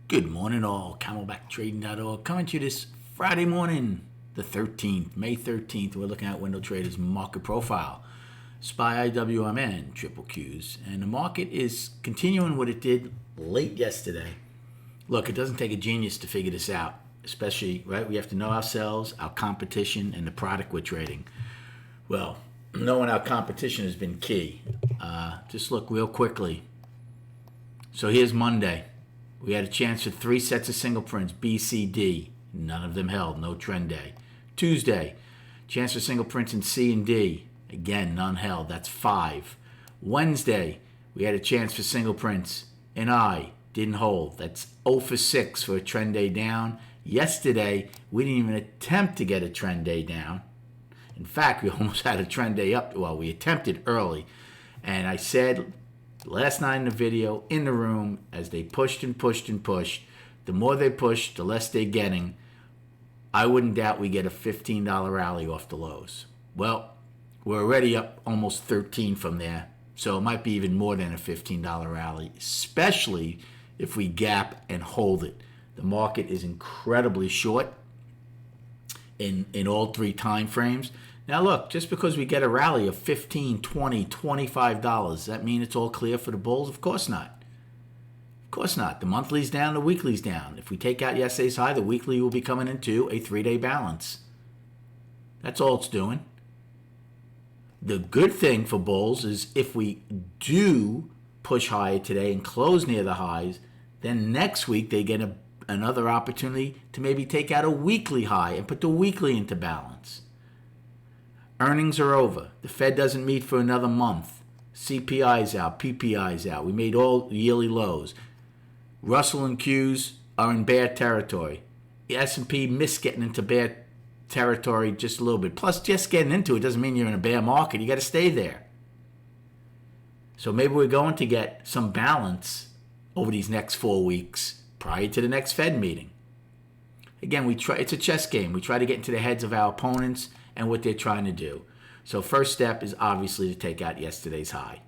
Good morning, all. CamelbackTrading.org coming to you this Friday morning, the 13th, May 13th. We're looking at Window Trader's market profile, SPY IWMN, triple Qs, and the market is continuing what it did late yesterday. Look, it doesn't take a genius to figure this out, especially, right? We have to know ourselves, our competition, and the product we're trading. Well, knowing our competition has been key. Just look real quickly. So here's Monday. We had a chance for 3 sets of single prints, B, C, D. None of them held, no trend day. Tuesday, chance for single prints in C and D. Again, none held, that's 5. Wednesday, we had a chance for single prints in I. Didn't hold, that's 0 for 6 for a trend day down. Yesterday, we didn't even attempt to get a trend day down. In fact, we almost had a trend day up. Well, we attempted early. And I said last night in the video, in the room, as they pushed and pushed and pushed, the more they push, the less they're getting. I wouldn't doubt we get a $15 rally off the lows. Well, we're already up almost 13 from there, so it might be even more than a $15 rally, especially if we gap and hold it. The market is incredibly short in all 3 time frames. Now look, just because we get a rally of $15, $20, $25, does that mean it's all clear for the bulls? Of course not. Of course not. The monthly's down, the weekly's down. If we take out yesterday's high, the weekly will be coming into a 3-day balance. That's all it's doing. The good thing for bulls is if we do push higher today and close near the highs, then next week they get another opportunity to maybe take out a weekly high and put the weekly into balance. Earnings are over. The Fed doesn't meet for another month. CPI's out, PPI's out. We made all yearly lows. Russell and Q's are in bear territory. The S&P missed getting into bear territory just a little bit. Plus, just getting into it doesn't mean you're in a bear market. You got to stay there. So maybe we're going to get some balance over these next 4 weeks prior to the next Fed meeting. Again, it's a chess game. We try to get into the heads of our opponents and what they're trying to do. So first step is obviously to take out yesterday's high.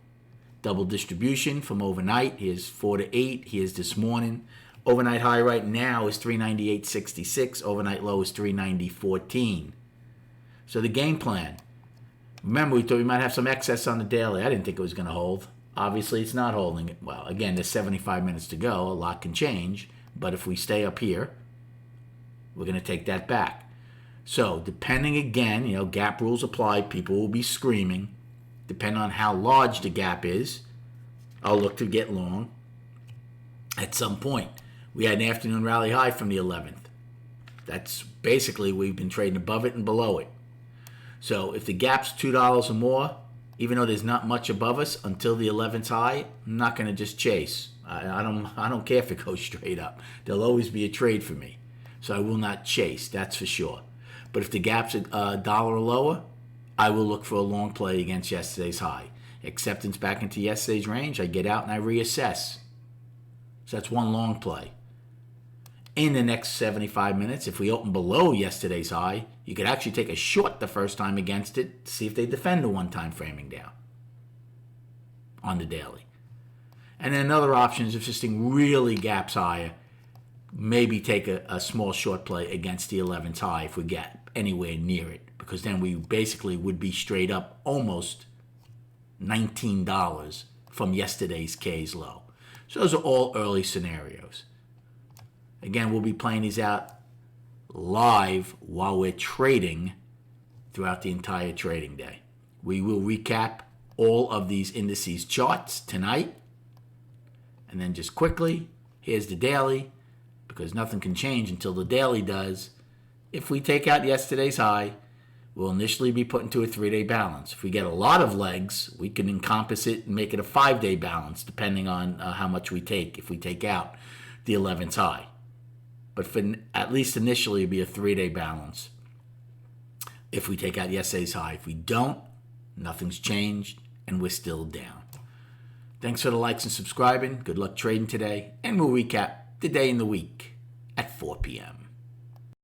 Double distribution from overnight. Here's 4 to 8. Here's this morning. Overnight high right now is 398.66. Overnight low is 390.14. So the game plan. Remember, we thought we might have some excess on the daily. I didn't think it was going to hold. Obviously, it's not holding it. Well, again, there's 75 minutes to go. A lot can change. But if we stay up here, we're going to take that back. So, depending again, gap rules apply. People will be screaming. Depending on how large the gap is, I'll look to get long. At some point, we had an afternoon rally high from the 11th. That's basically, we've been trading above it and below it. So, if the gap's $2 or more, even though there's not much above us until the 11th high, I'm not going to just chase. I don't care if it goes straight up. There'll always be a trade for me. So I will not chase, that's for sure. But if the gap's $1 or lower, I will look for a long play against yesterday's high. Acceptance back into yesterday's range, I get out and I reassess. So that's one long play. In the next 75 minutes, if we open below yesterday's high, you could actually take a short the first time against it to see if they defend the one-time framing down on the daily. And then another option is if this thing really gaps higher, maybe take a small short play against the 11th high if we get anywhere near it, because then we basically would be straight up almost $19 from yesterday's K's low. So those are all early scenarios. Again, we'll be playing these out live while we're trading throughout the entire trading day. We will recap all of these indices charts tonight. And then just quickly, here's the daily, because nothing can change until the daily does. If we take out yesterday's high, we'll initially be put into a 3-day balance. If we get a lot of legs, we can encompass it and make it a 5-day balance, depending on how much we take if we take out the 11th high. But for at least initially, it'll be a 3-day balance if we take out yesterday's high. If we don't, nothing's changed, and we're still down. Thanks for the likes and subscribing. Good luck trading today, and we'll recap the day and the week at 4 p.m.